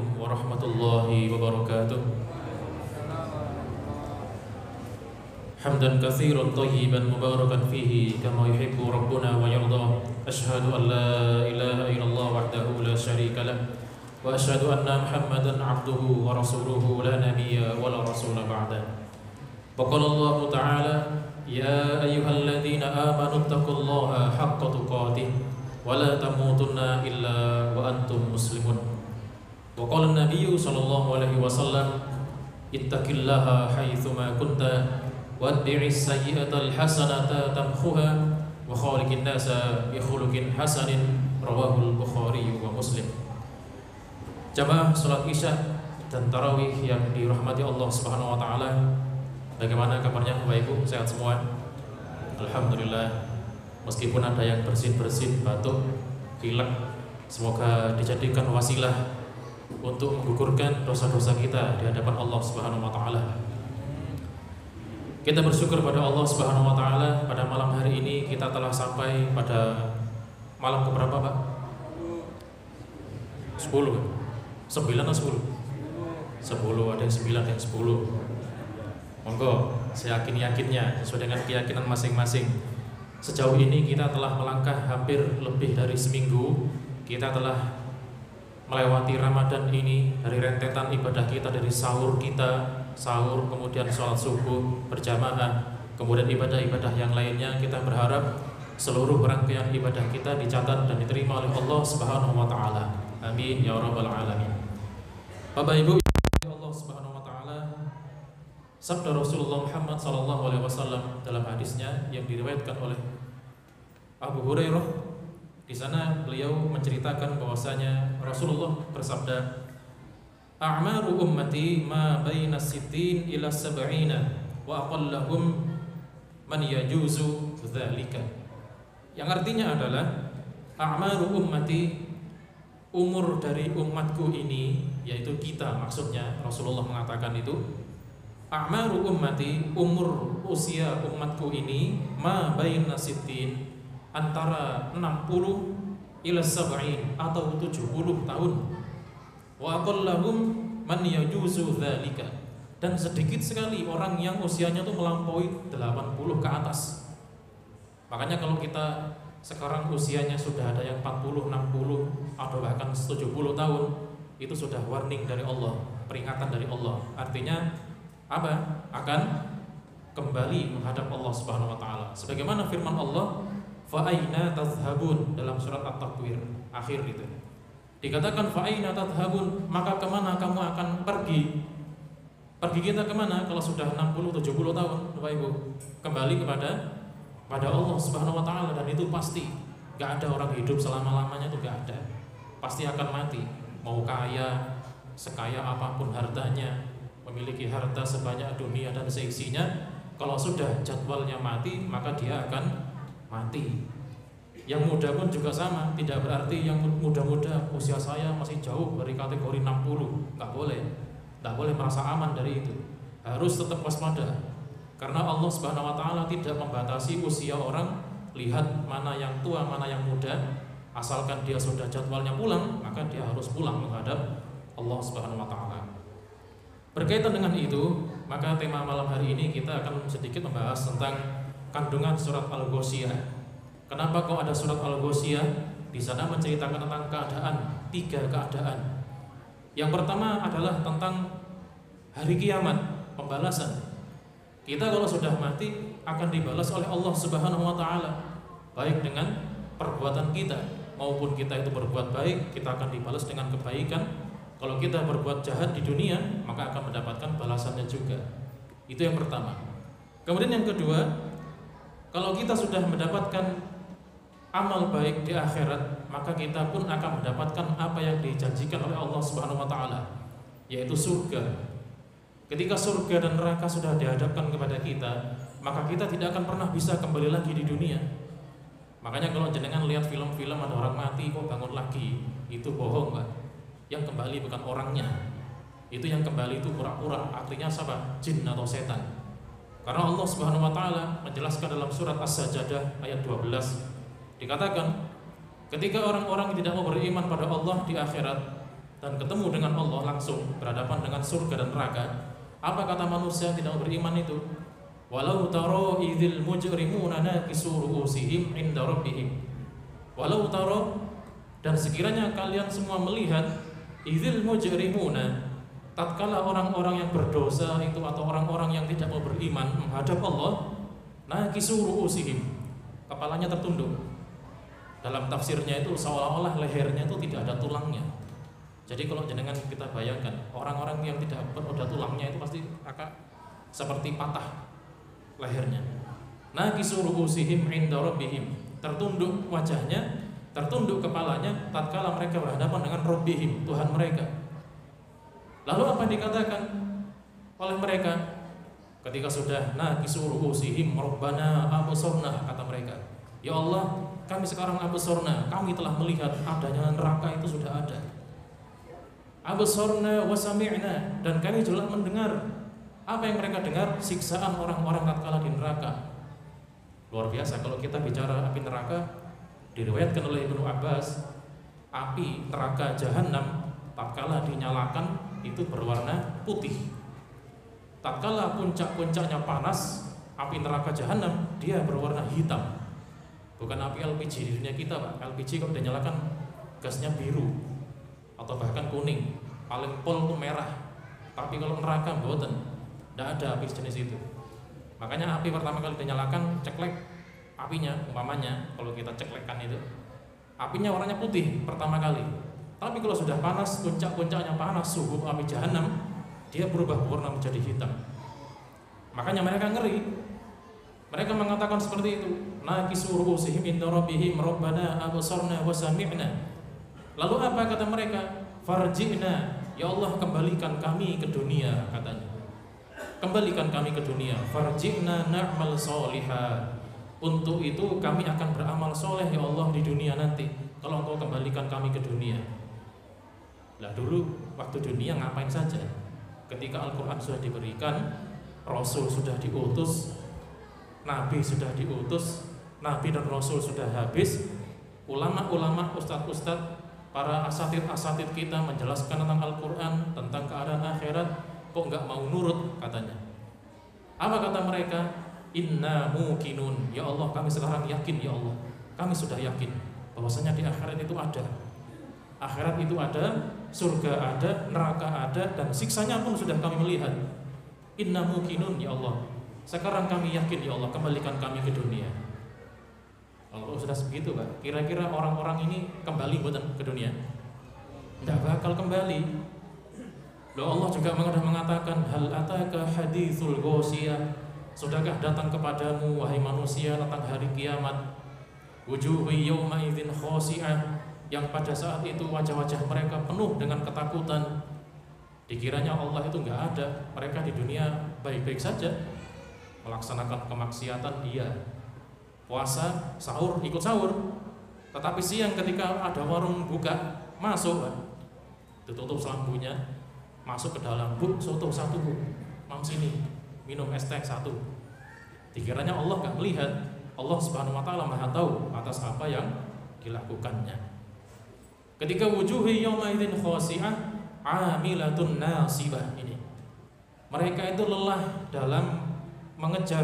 Assalamualaikum warahmatullahi wabarakatuh. Hamdan katsiran thayyiban mubarakan fihi kama yuhibbu rabbuna wa yarda. Asyhadu an la ilaha illallah wahdahu la syarika lah wa asyhadu anna Muhammadan abduhu wa rasuluhu la nabiyya wa la rasula ba'da. Faqala Allah Ta'ala ya ayyuhalladzina amanu taqullaha haqqa tuqatih wa la tamutunna illa wa antum muslimun. Wa qala an-nabiyyu sallallahu alaihi wasallam ittaqillaha haitsuma kunta watbi'is sayyi'atal hasanata tamkhuha wa khaliqin nasa bi khuluqin hasanin rawahul Bukhari wa Muslim. Jamaah salat Isya dan tarawih yang dirahmati Allah Subhanahu wa taala. Bagaimana kabarnya Bapak Ibu? Sehat semua? Alhamdulillah. Meskipun ada yang bersin-bersin, batuk, pilek, semoga dijadikan wasilah untuk menggugurkan dosa-dosa kita di hadapan Allah Subhanahu wa taala. Kita bersyukur pada Allah Subhanahu wa taala pada malam hari ini kita telah sampai pada malam keberapa, Pak? 10 kan? 9 atau 10? 10, ada yang 9, ada yang 10. Monggo, seyakin-yakinnya sesuai dengan keyakinan masing-masing. Sejauh ini kita telah melangkah hampir lebih dari seminggu. Kita telah melewati Ramadan ini, dari rentetan ibadah kita, dari sahur kita, sahur kemudian sholat subuh berjamaah, kemudian ibadah-ibadah yang lainnya. Kita berharap seluruh rangkaian ibadah kita dicatat dan diterima oleh Allah Subhanahu wa taala. Amin ya rabbal alamin. Bapak Ibu, Allah Subhanahu wa taala, sabda Rasulullah Muhammad sallallahu alaihi wasallam dalam hadisnya yang diriwayatkan oleh Abu Hurairah. Di sana beliau menceritakan bahwasanya Rasulullah bersabda, "A'maru ummati ma baina sittin ila sab'ina wa aqallahum man yajuzu dzalika." Yang artinya adalah a'maru ummati, umur dari umatku ini, yaitu kita maksudnya. Rasulullah mengatakan itu, a'maru ummati, umur usia umatku ini, ma baina sittin, antara 60 ila sab'in atau 70 tahun. Wa aqallahum man yajuzu dzalika, dan sedikit sekali orang yang usianya itu melampaui 80 ke atas. Makanya kalau kita sekarang usianya sudah ada yang 40, 60 atau bahkan 70 tahun, itu sudah warning dari Allah, peringatan dari Allah. Artinya apa? Akan kembali menghadap Allah Subhanahu wa taala. Sebagaimana firman Allah, fa aina tadhhabun, dalam surat At-Takwir akhir itu. Dikatakan fa aina tadhhabun, maka kemana kamu akan pergi? Pergi kita kemana kalau sudah 60 70 tahun, Bapak Ibu? Kembali kepada Allah Subhanahu wa taala, dan itu pasti. Gak ada orang hidup selama-lamanya, itu gak ada. Pasti akan mati. Mau kaya, sekaya apapun hartanya, memiliki harta sebanyak dunia dan seisinya, kalau sudah jadwalnya mati, maka dia akan mati. Yang muda pun juga sama. Tidak berarti yang muda-muda, usia saya masih jauh dari kategori 60, nggak boleh. Nggak boleh merasa aman dari itu. Harus tetap waspada. Karena Allah Subhanahu wa taala tidak membatasi usia orang. Lihat mana yang tua, mana yang muda. Asalkan dia sudah jadwalnya pulang, maka dia harus pulang menghadap Allah Subhanahu wa taala. Berkaitan dengan itu, maka tema malam hari ini kita akan sedikit membahas tentang kandungan surat Al-Ghasyiyah. Kenapa kok ada surat Al-Ghasyiyah? Di sana menceritakan tentang keadaan, 3 keadaan. Yang pertama adalah tentang hari kiamat, pembalasan. Kita kalau sudah mati akan dibalas oleh Allah Subhanahu wa taala, baik dengan perbuatan kita maupun kita itu berbuat baik, kita akan dibalas dengan kebaikan. Kalau kita berbuat jahat di dunia, maka akan mendapatkan balasannya juga. Itu yang pertama. Kemudian yang kedua, kalau kita sudah mendapatkan amal baik di akhirat, maka kita pun akan mendapatkan apa yang dijanjikan oleh Allah Subhanahu wa taala, yaitu surga. Ketika surga dan neraka sudah dihadapkan kepada kita, maka kita tidak akan pernah bisa kembali lagi di dunia. Makanya kalau jenengan lihat film-film ada orang mati kok bangun lagi, itu bohong, Pak. Yang kembali bukan orangnya. Itu yang kembali itu pura-pura, artinya siapa? Jin atau setan. Karena Allah Subhanahu wa taala menjelaskan dalam surat As-Sajdah ayat 12, dikatakan ketika orang-orang yang tidak mau beriman pada Allah di akhirat, dan ketemu dengan Allah langsung, berhadapan dengan surga dan neraka, apa kata manusia tidak beriman itu? Walau taro idzil mujrimuna nakisu ru'usihim inda rabbihim. Walau taro, dan sekiranya kalian semua melihat, idzil mujrimuna, tatkala orang-orang yang berdosa itu atau orang-orang yang tidak mau beriman menghadap Allah, nakisu ru'usihim, kepalanya tertunduk. Dalam tafsirnya itu seolah-olah lehernya itu tidak ada tulangnya. Jadi kalau jenengan kita bayangkan, orang-orang yang tidak ada tulangnya itu pasti akan seperti patah lehernya. Nakisu ru'usihim inda rabbihim, tertunduk wajahnya, tertunduk kepalanya tatkala mereka berhadapan dengan Rabbihim, Tuhan mereka. Lalu apa yang dikatakan oleh mereka ketika sudah nakisu ru'usihim rabbana absarna, kata mereka, ya Allah, kami sekarang absarna, kami telah melihat adanya neraka itu sudah ada. Absarna wa sami'na, dan kami juga mendengar. Apa yang mereka dengar? Siksaan orang-orang tatkala di neraka. Luar biasa kalau kita bicara api neraka. Diriwayatkan oleh Ibnu Abbas, api neraka Jahannam tatkala dinyalakan itu berwarna putih. Tatkala puncak-puncaknya panas, api neraka Jahannam dia berwarna hitam. Bukan api LPG di dunia kita, Pak. LPG kalau dinyalakan gasnya biru atau bahkan kuning, paling pol itu merah. Tapi kalau neraka mboten, tidak ada api sejenis itu. Makanya api pertama kali dinyalakan, ceklek apinya, umpamanya kalau kita ceklekkan itu, apinya warnanya putih pertama kali. Tapi kalau sudah panas, puncak-puncaknya panas, suhu api Jahannam, dia berubah warna menjadi hitam. Makanya mereka ngeri. Mereka mengatakan seperti itu, nakisu ru'usihim inda rabbihim rabbana absarna wa sami'na. Lalu apa kata mereka? Farji'na, ya Allah, kembalikan kami ke dunia, katanya. Kembalikan kami ke dunia. Farji'na na'mal solihah. Untuk itu kami akan beramal soleh, ya Allah, di dunia nanti, kalau Engkau kembalikan kami ke dunia. Lah dulu waktu dunia ngapain saja? Ketika Al-Quran sudah diberikan, Rasul sudah diutus, Nabi sudah diutus, Nabi dan Rasul sudah habis, ulama-ulama, ustadz-ustadz, para asatid-asatid kita menjelaskan tentang Al-Quran, tentang keadaan akhirat, kok nggak mau nurut, katanya. Apa kata mereka? Inna muqinun, ya Allah, kami sekarang yakin, ya Allah, kami sudah yakin bahwasanya di akhirat itu ada. Akhirat itu ada, surga ada, neraka ada, dan siksanya pun sudah kami melihat. Inna muqinun, ya Allah, sekarang kami yakin, ya Allah, kembalikan kami ke dunia. Kalau sudah segitu, Pak, kira-kira orang-orang ini kembali bukan ke dunia? Tidak bakal kembali. Loh, Allah juga sudah mengatakan, hal ataka hadithul ghosiyah, sudahkah datang kepadamu wahai manusia tentang hari kiamat? Wujuhu yawma idzin khosiyah, yang pada saat itu wajah-wajah mereka penuh dengan ketakutan. Dikiranya Allah itu enggak ada, mereka di dunia baik-baik saja, melaksanakan kemaksiatan, iya, puasa, sahur, ikut sahur. Tetapi siang ketika ada warung buka, masuk, ditutup selambunya, masuk ke dalam, Bu, soto satu, Bu, mam sini, minum es teh satu. Dikiranya Allah nggak melihat. Allah Subhanahu wa taala Maha tahu atas apa yang dilakukannya. Ketika wujuhi yawma idzin khashi'ah amilatun nasibah, ini mereka itu lelah dalam mengejar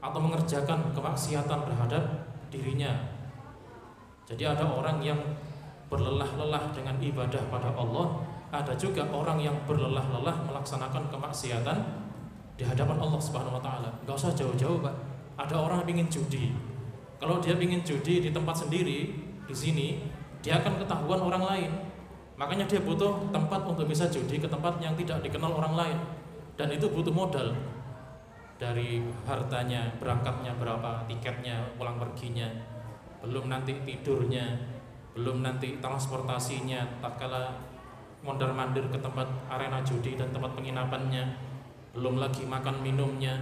atau mengerjakan kemaksiatan terhadap dirinya. Jadi ada orang yang berlelah-lelah dengan ibadah pada Allah, ada juga orang yang berlelah-lelah melaksanakan kemaksiatan di hadapan Allah Subhanahu wa taala. Enggak usah jauh-jauh, Pak. Ada orang yang ingin judi. Kalau dia ingin judi di tempat sendiri, di sini, dia akan ketahuan orang lain. Makanya dia butuh tempat untuk bisa judi ke tempat yang tidak dikenal orang lain. Dan itu butuh modal. Dari hartanya, berangkatnya berapa, tiketnya, pulang perginya, belum nanti tidurnya, belum nanti transportasinya tatkala mondar-mandir ke tempat arena judi dan tempat penginapannya, belum lagi makan minumnya,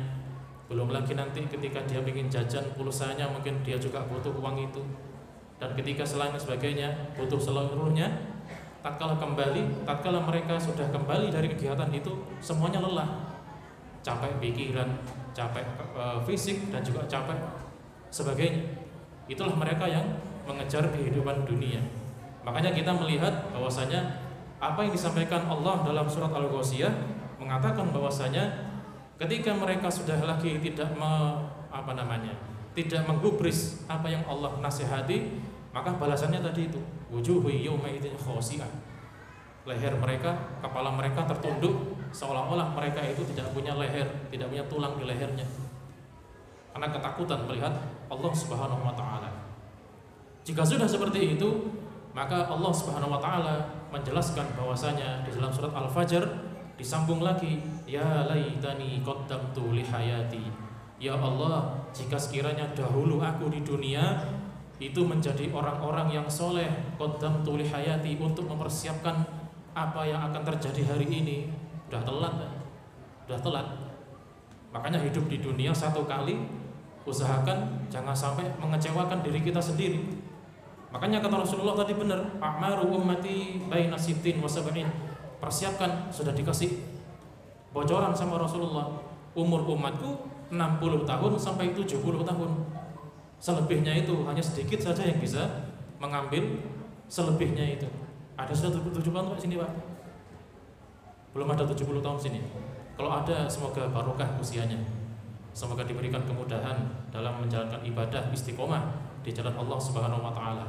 belum lagi nanti ketika dia ingin jajan pulsanya, mungkin dia juga butuh uang itu, dan ketika selain sebagainya butuh seluruhnya. Tatkala mereka sudah kembali dari kegiatan itu, semuanya lelah, capek pikiran, capek fisik, dan juga capek sebagainya. Itulah mereka yang mengejar kehidupan dunia. Makanya kita melihat bahwasanya Apa yang disampaikan Allah dalam surat Al-Ghasyiyah mengatakan bahwasanya ketika mereka sudah lagi tidak tidak menggubris apa yang Allah nasihati, maka balasannya tadi itu wujuhu yawma idzin khashi'ah. Leher mereka, kepala mereka tertunduk seolah-olah mereka itu tidak punya leher, tidak punya tulang di lehernya. Karena ketakutan melihat Allah Subhanahu wa taala. Jika sudah seperti itu, maka Allah Subhanahu wa taala menjelaskan bahwasanya di dalam surat Al-Fajr disambung lagi, ya laitani qaddamtu li hayati. Ya Allah, jika sekiranya dahulu aku di dunia itu menjadi orang-orang yang soleh, qaddamtu li hayati, untuk mempersiapkan apa yang akan terjadi hari ini. Udah telat. Makanya hidup di dunia satu kali, usahakan jangan sampai mengecewakan diri kita sendiri. Makanya kata Rasulullah tadi benar, a'maru ummati baina sittin wa sab'in. Persiapkan, sudah dikasih bocoran sama Rasulullah, umur umatku 60 tahun sampai 70 tahun. Selebihnya itu hanya sedikit saja yang bisa mengambil selebihnya itu. Ada sudah 70 tahun Pak sini Pak? Belum ada 70 tahun sini. Kalau ada, semoga barokah usianya. Semoga diberikan kemudahan dalam menjalankan ibadah istiqomah di jalan Allah Subhanahu wa taala.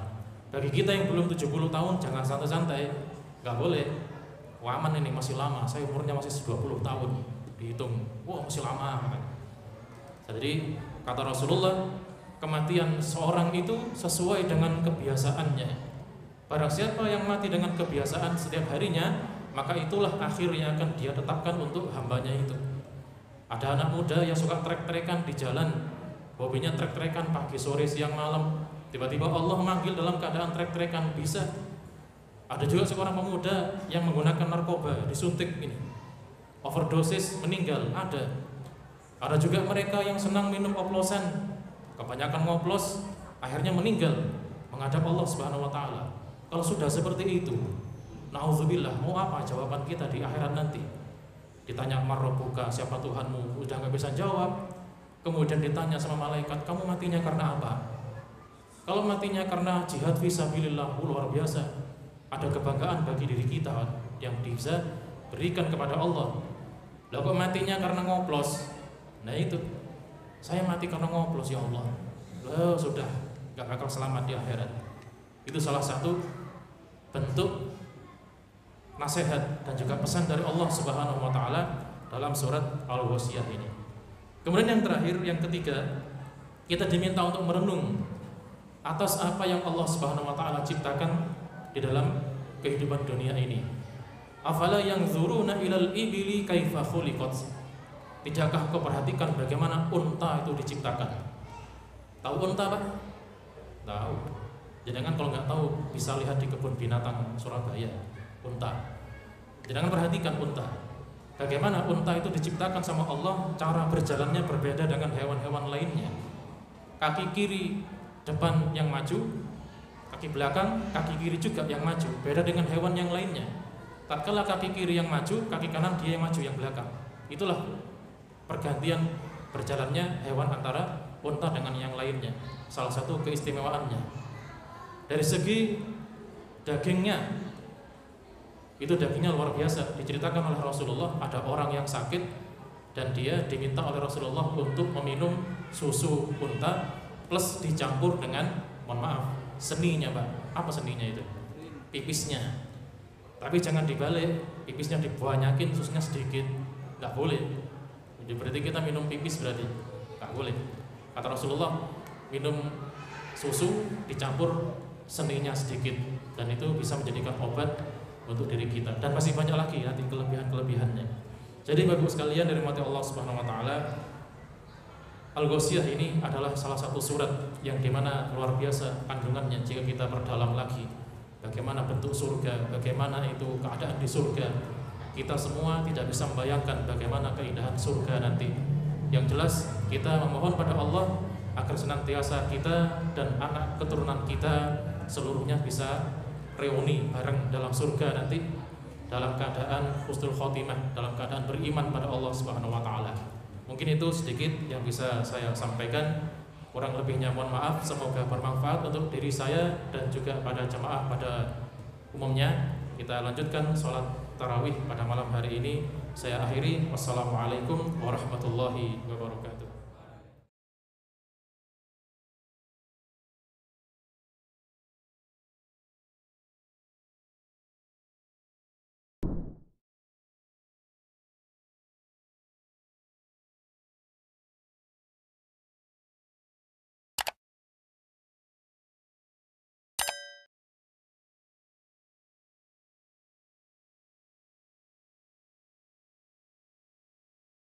Bagi kita yang belum 70 tahun, jangan santai-santai. Enggak boleh. Wah, aman ini, masih lama. Saya umurnya masih 20 tahun. Dihitung, wah masih lama. Jadi kata Rasulullah, kematian seorang itu sesuai dengan kebiasaannya. Barang siapa yang mati dengan kebiasaan setiap harinya, maka itulah akhir yang akan dia tetapkan untuk hambanya itu. Ada anak muda yang suka trek-trekan di jalan, hobinya trek-trekan pagi, sore, siang, malam. Tiba-tiba Allah manggil dalam keadaan trek-trekan, bisa. Ada juga seorang pemuda yang menggunakan narkoba, disuntik ini, overdosis, meninggal. Ada juga mereka yang senang minum oplosan, kebanyakan ngoplos, akhirnya meninggal menghadap Allah Subhanahu wa taala. Kalau sudah seperti itu, na'udzubillah, mau apa jawaban kita di akhirat nanti? Ditanya marrobuka, siapa Tuhanmu, udah gak bisa jawab. Kemudian ditanya sama malaikat, kamu matinya karena apa? Kalau matinya karena jihad fisabilillah, luar biasa. Ada kebanggaan bagi diri kita yang bisa berikan kepada Allah. Lah kok matinya karena ngoplos? Nah itu, saya mati karena ngoplos ya Allah. Loh sudah, gak bakal selamat di akhirat. Itu salah satu bentuk nasihat dan juga pesan dari Allah Subhanahu wa taala dalam surat Al-Ghasyiyah ini. Kemudian yang terakhir, yang ketiga, kita diminta untuk merenung atas apa yang Allah Subhanahu wa taala ciptakan di dalam kehidupan dunia ini. Afala yanzuruna ilal ibili kaifa khuliqat. Tidakkah kau perhatikan bagaimana unta itu diciptakan? Tahu unta Pak? Tahu. Jangan kalau nggak tahu bisa lihat di kebun binatang Surabaya, unta. Jangan perhatikan unta. Bagaimana unta itu diciptakan sama Allah, cara berjalannya berbeda dengan hewan-hewan lainnya. Kaki kiri depan yang maju, kaki belakang, kaki kiri juga yang maju, beda dengan hewan yang lainnya. Tatkala kaki kiri yang maju, kaki kanan dia yang maju yang belakang. Itulah pergantian berjalannya hewan antara unta dengan yang lainnya. Salah satu keistimewaannya. Dari segi dagingnya, itu dagingnya luar biasa. Diceritakan oleh Rasulullah, ada orang yang sakit dan dia diminta oleh Rasulullah untuk meminum susu unta plus dicampur dengan, mohon maaf, seninya Pak. Apa seninya itu? Pipisnya. Tapi jangan dibalik, pipisnya dibanyakin, susunya sedikit. Nggak boleh. Jadi berarti kita minum pipis berarti nggak boleh. Kata Rasulullah, minum susu dicampur seninya sedikit, dan itu bisa menjadikan obat untuk diri kita. Dan masih banyak lagi nanti kelebihan-kelebihannya. Jadi bagus sekalian dari mati Allah Subhanahu wa taala, Al-Ghasyiyah ini adalah salah satu surat yang dimana luar biasa kandungannya jika kita perdalam lagi. Bagaimana bentuk surga, bagaimana itu keadaan di surga. Kita semua tidak bisa membayangkan bagaimana keindahan surga nanti. Yang jelas kita memohon pada Allah agar senantiasa kita dan anak keturunan kita seluruhnya bisa reuni bareng dalam surga nanti, dalam keadaan husnul khotimah, dalam keadaan beriman pada Allah Subhanahu wa taala. Mungkin itu sedikit yang bisa saya sampaikan. Kurang lebihnya mohon maaf. Semoga bermanfaat untuk diri saya dan juga pada jemaah pada umumnya. kita lanjutkan sholat tarawih pada malam hari ini. Saya akhiri, wassalamualaikum warahmatullahi wabarakatuh.